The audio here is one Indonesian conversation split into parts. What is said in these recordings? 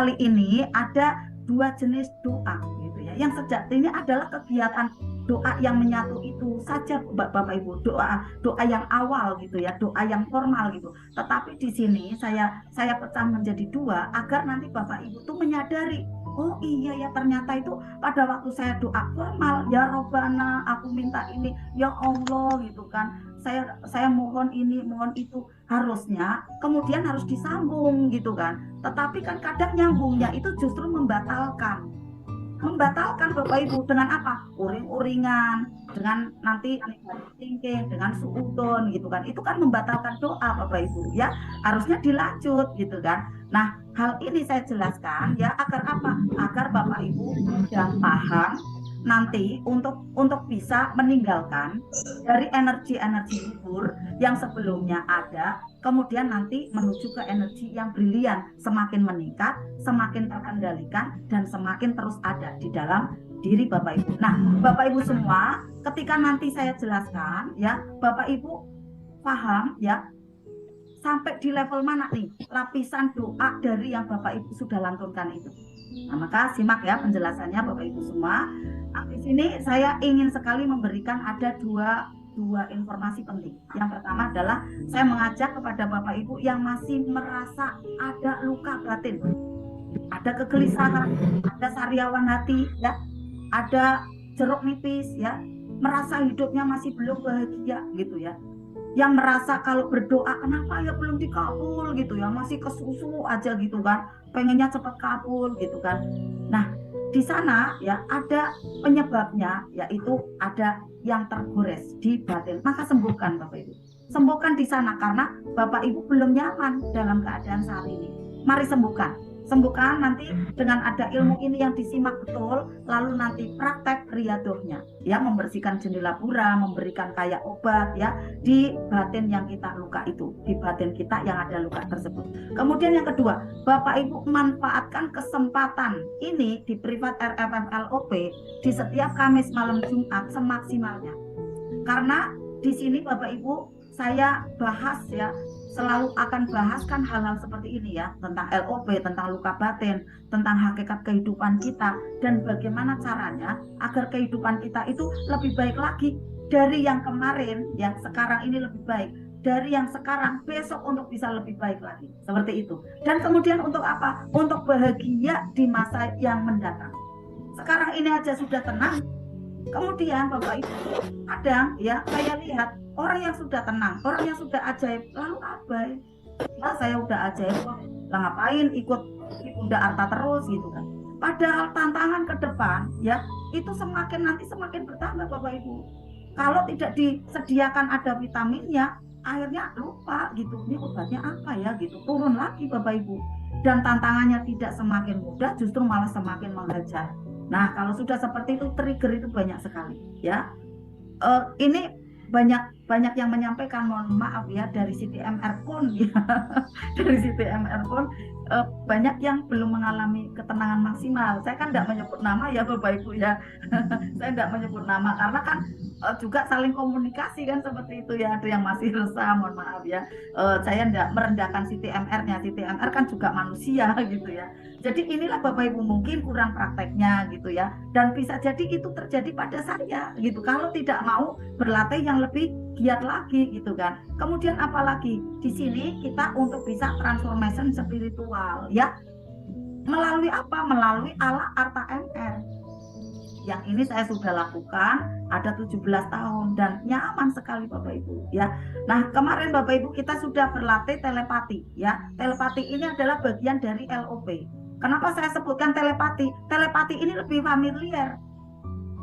kali ini ada dua jenis doa gitu ya. Yang sejatinya adalah kegiatan doa yang menyatu itu saja Bapak Ibu, doa yang awal gitu ya, doa yang formal gitu. Tetapi di sini saya pecah menjadi dua agar nanti Bapak Ibu tuh menyadari, oh iya ya, ternyata itu pada waktu saya doa formal, ya Robbana aku minta ini, ya Allah gitu kan, saya mohon ini mohon itu, harusnya kemudian harus disambung gitu kan. Tetapi kan kadang nyambungnya itu justru membatalkan Bapak Ibu dengan apa? Uring-uringan, dengan nanti negatif thinking, dengan suudon gitu kan. Itu kan membatalkan doa Bapak Ibu ya. Harusnya dilanjut gitu kan. Nah, hal ini saya jelaskan ya agar apa? Agar Bapak Ibu mudah paham nanti untuk bisa meninggalkan dari energi-energi libur yang sebelumnya ada, kemudian nanti menuju ke energi yang brilian, semakin meningkat, semakin terkendalikan, dan semakin terus ada di dalam diri Bapak Ibu. Nah, Bapak Ibu semua, ketika nanti saya jelaskan, ya, Bapak Ibu paham, ya, sampai di level mana nih lapisan doa dari yang Bapak Ibu sudah lantunkan itu. Nah, maka simak ya penjelasannya Bapak Ibu semua. Nah, di sini saya ingin sekali memberikan ada dua informasi penting. Yang pertama adalah saya mengajak kepada Bapak Ibu yang masih merasa ada luka batin, ada kegelisahan, ada sariawan hati, ya, ada jeruk nipis, ya, merasa hidupnya masih belum bahagia gitu ya. Yang merasa kalau berdoa kenapa ya belum dikabul gitu ya, masih kesusu aja gitu kan, pengennya cepat kabul gitu kan. Nah, di sana ya ada penyebabnya, yaitu ada yang tergores di batin. Maka sembuhkan Bapak Ibu, sembuhkan di sana, karena Bapak Ibu belum nyaman dalam keadaan saat ini. Mari sembuhkan nanti dengan ada ilmu ini yang disimak betul, lalu nanti praktek riadohnya ya, membersihkan jendela pura, memberikan kayak obat ya di batin yang kita luka itu, di batin kita yang ada luka tersebut. Kemudian yang kedua, Bapak Ibu manfaatkan kesempatan ini di privat RFFLOP di setiap Kamis malam Jumat semaksimalnya, karena di sini Bapak Ibu saya bahas ya, selalu akan bahaskan hal-hal seperti ini ya, tentang LOP, tentang luka batin, tentang hakikat kehidupan kita, dan bagaimana caranya agar kehidupan kita itu lebih baik lagi dari yang kemarin, yang sekarang ini lebih baik, dari yang sekarang besok untuk bisa lebih baik lagi, seperti itu. Dan kemudian untuk apa? Untuk bahagia di masa yang mendatang. Sekarang ini aja sudah tenang, kemudian Bapak Ibu kadang ya saya lihat orang yang sudah tenang, orang yang sudah ajaib, lalu abai. Nah, saya udah ajaib kok, lah ngapain ikut Bunda Arta terus gitu kan. Padahal tantangan ke depan ya itu semakin bertambah Bapak Ibu. Kalau tidak disediakan ada vitaminnya, akhirnya lupa gitu, ini obatnya apa ya gitu, turun lagi Bapak Ibu. Dan tantangannya tidak semakin mudah, justru malah semakin menghajar. Nah, kalau sudah seperti itu, trigger itu banyak sekali ya. Ini banyak yang menyampaikan, mohon maaf ya, dari CTMR pun ya, dari CTMR pun banyak yang belum mengalami ketenangan maksimal. Saya kan tidak menyebut nama ya Bapak Ibu ya, saya tidak menyebut nama karena kan juga saling komunikasi kan seperti itu ya. Ada yang masih resah, mohon maaf ya. Saya tidak merendahkan CTMR-nya, CTMR kan juga manusia gitu ya. Jadi inilah Bapak Ibu mungkin kurang prakteknya gitu ya, dan bisa jadi itu terjadi pada saya gitu kalau tidak mau berlatih yang lebih giat lagi gitu kan. Kemudian apalagi di sini kita untuk bisa transformation spiritual ya, melalui apa? Melalui ala Arta MR. Yang ini saya sudah lakukan ada 17 tahun dan nyaman sekali Bapak Ibu ya. Nah, kemarin Bapak Ibu kita sudah berlatih telepati ya. Telepati ini adalah bagian dari LOP. Kenapa saya sebutkan telepati? Telepati ini lebih familiar.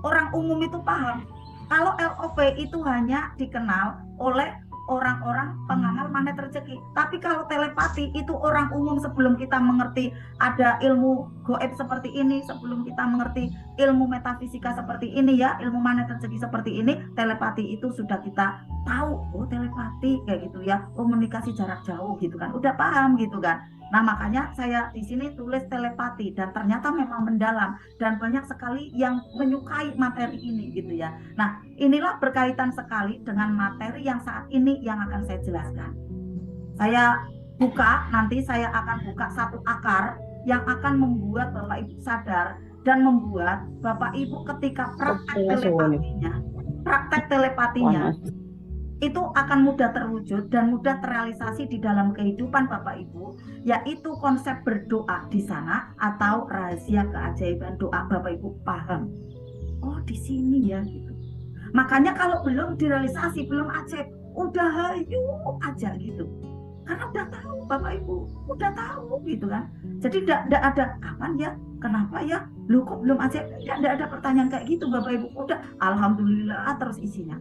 Orang umum itu paham. Kalau LOP itu hanya dikenal oleh orang-orang pengamal magnet rezeki. Tapi kalau telepati itu orang umum, sebelum kita mengerti ada ilmu goib seperti ini, sebelum kita mengerti ilmu metafisika seperti ini ya, ilmu magnet rezeki seperti ini, telepati itu sudah kita tahu. Oh, telepati kayak gitu ya, komunikasi jarak jauh gitu kan, udah paham gitu kan. Nah, makanya saya di sini tulis telepati dan ternyata memang mendalam dan banyak sekali yang menyukai materi ini gitu ya. Nah, inilah berkaitan sekali dengan materi yang saat ini yang akan saya jelaskan. Saya buka, nanti saya akan buka satu akar yang akan membuat Bapak Ibu sadar dan membuat Bapak Ibu ketika praktek telepatinya itu akan mudah terwujud dan mudah terrealisasi di dalam kehidupan Bapak Ibu, yaitu konsep berdoa di sana atau rahasia keajaiban doa. Bapak Ibu paham? Oh, di sini ya gitu. Makanya kalau belum direalisasi, belum ajaib, udah hayu aja gitu. Karena udah tahu Bapak Ibu, udah tahu gitu kan. Jadi tidak ada kapan ya, kenapa ya, lu kok belum ajaib? Tidak ada pertanyaan kayak gitu Bapak Ibu. Udah alhamdulillah terus isinya.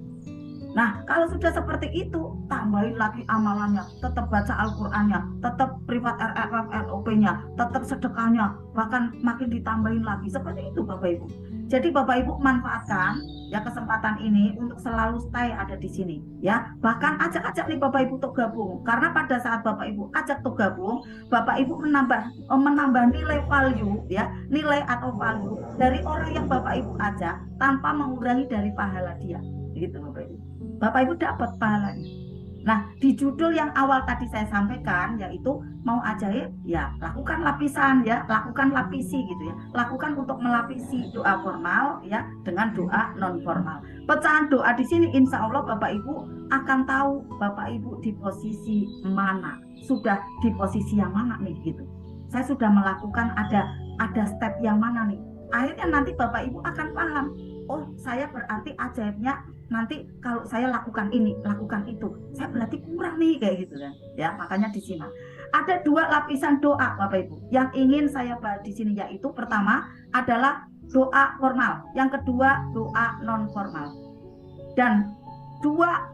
Nah, kalau sudah seperti itu, tambahin lagi amalannya, tetap baca Al-Qur'annya, tetap privat RRF-ROP-nya, tetap sedekahnya, bahkan makin ditambahin lagi. Seperti itu Bapak Ibu. Jadi Bapak Ibu manfaatkan ya kesempatan ini untuk selalu stay ada di sini ya. Bahkan ajak-ajak nih Bapak Ibu untuk gabung. Karena pada saat Bapak Ibu ajak untuk gabung, Bapak Ibu menambah nilai value ya, nilai atau value dari orang yang Bapak Ibu ajak tanpa mengurangi dari pahala dia. Gitu Bapak Ibu. Bapak Ibu dapat pahalanya. Nah, di judul yang awal tadi saya sampaikan yaitu mau ajaib, ya lakukan lapisan ya, lakukan lapisi gitu ya. Lakukan untuk melapisi doa formal ya dengan doa non formal. Pecahan doa di sini insya Allah Bapak Ibu akan tahu Bapak Ibu di posisi mana, sudah di posisi yang mana nih gitu. Saya sudah melakukan ada step yang mana nih. Akhirnya nanti Bapak Ibu akan paham. Oh, saya berarti ajaibnya nanti kalau saya lakukan ini, lakukan itu, saya berarti kurang nih kayak gitu kan. Ya, makanya di sini ada dua lapisan doa Bapak Ibu yang ingin saya bahas di sini, yaitu pertama adalah doa formal, yang kedua doa non formal. Dan dua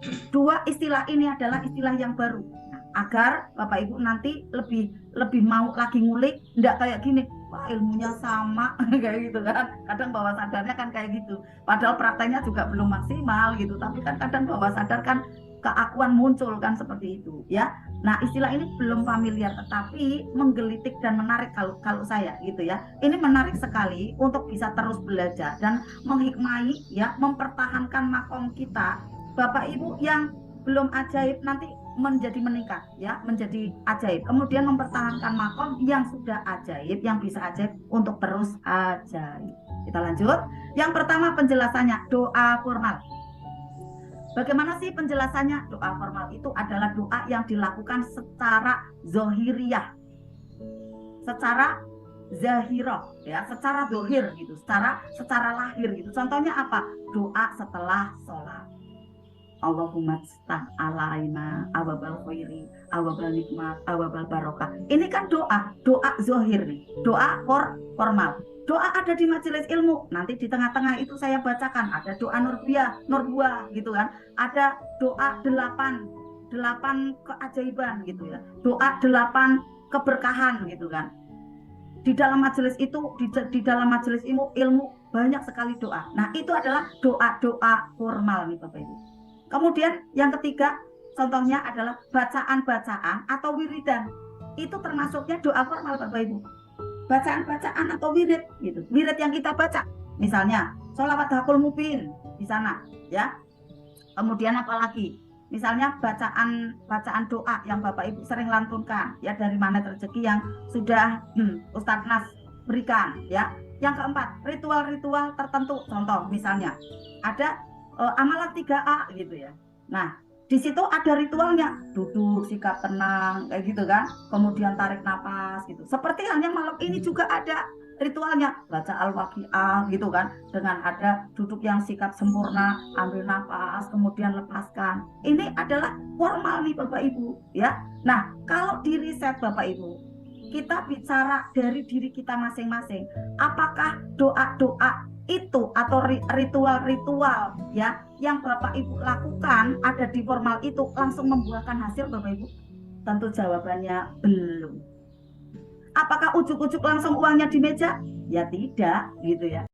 istilah ini adalah istilah yang baru. Nah, agar Bapak Ibu nanti lebih mau lagi ngulik, enggak kayak gini. Wah, ilmunya sama kayak gitu kan. Kadang bawah sadarnya kan kayak gitu. Padahal prakteknya juga belum maksimal gitu. Tapi kan kadang bawah sadar kan keakuan muncul kan seperti itu ya. Nah, istilah ini belum familiar tetapi menggelitik dan menarik kalau saya gitu ya. Ini menarik sekali untuk bisa terus belajar dan menghikmati ya, mempertahankan makom kita. Bapak Ibu yang belum ajaib nanti menjadi meningkat ya, menjadi ajaib, kemudian mempertahankan makom yang sudah ajaib, yang bisa ajaib untuk terus ajaib. Kita lanjut. Yang pertama penjelasannya doa formal. Bagaimana sih penjelasannya? Doa formal itu adalah doa yang dilakukan secara zohiriyah, secara zahirah ya, secara dohir gitu, secara lahir gitu. Contohnya apa? Doa setelah sholat. Allahumma stah alaina awabal khairi awabal nikmat awabal barokah. Ini kan doa zohir nih, doa formal. Doa ada di majelis ilmu, nanti di tengah-tengah itu saya bacakan ada doa nurbuah gitu kan, ada doa 8 keajaiban gitu ya, doa 8 keberkahan gitu kan. Di dalam majelis itu, di dalam majelis ilmu banyak sekali doa. Nah, itu adalah doa formal nih Bapak Ibu. Kemudian yang ketiga contohnya adalah bacaan-bacaan atau wiridan. Itu termasuknya doa formal Bapak Ibu. Bacaan-bacaan atau wirid gitu. Wirid yang kita baca. Misalnya sholawat hakul mubin di sana ya. Kemudian apa lagi? Misalnya bacaan doa yang Bapak Ibu sering lantunkan ya, dari mana rezeki yang sudah Ustadz Nas berikan ya. Yang keempat, ritual-ritual tertentu. Contoh misalnya ada amalan 3A gitu ya. Nah, di situ ada ritualnya, duduk, sikap tenang, kayak gitu kan. Kemudian tarik nafas gitu. Seperti halnya malam ini juga ada ritualnya, baca Al-Waqiah gitu kan. Dengan ada duduk yang sikap sempurna, ambil nafas, kemudian lepaskan. Ini adalah formal nih Bapak Ibu ya. Nah, kalau di riset Bapak Ibu, kita bicara dari diri kita masing-masing. Apakah doa-doa itu atau ritual-ritual ya yang Bapak Ibu lakukan ada di formal itu langsung membuahkan hasil Bapak Ibu? Tentu jawabannya belum. Apakah ujuk-ujuk langsung uangnya di meja? Ya tidak gitu ya.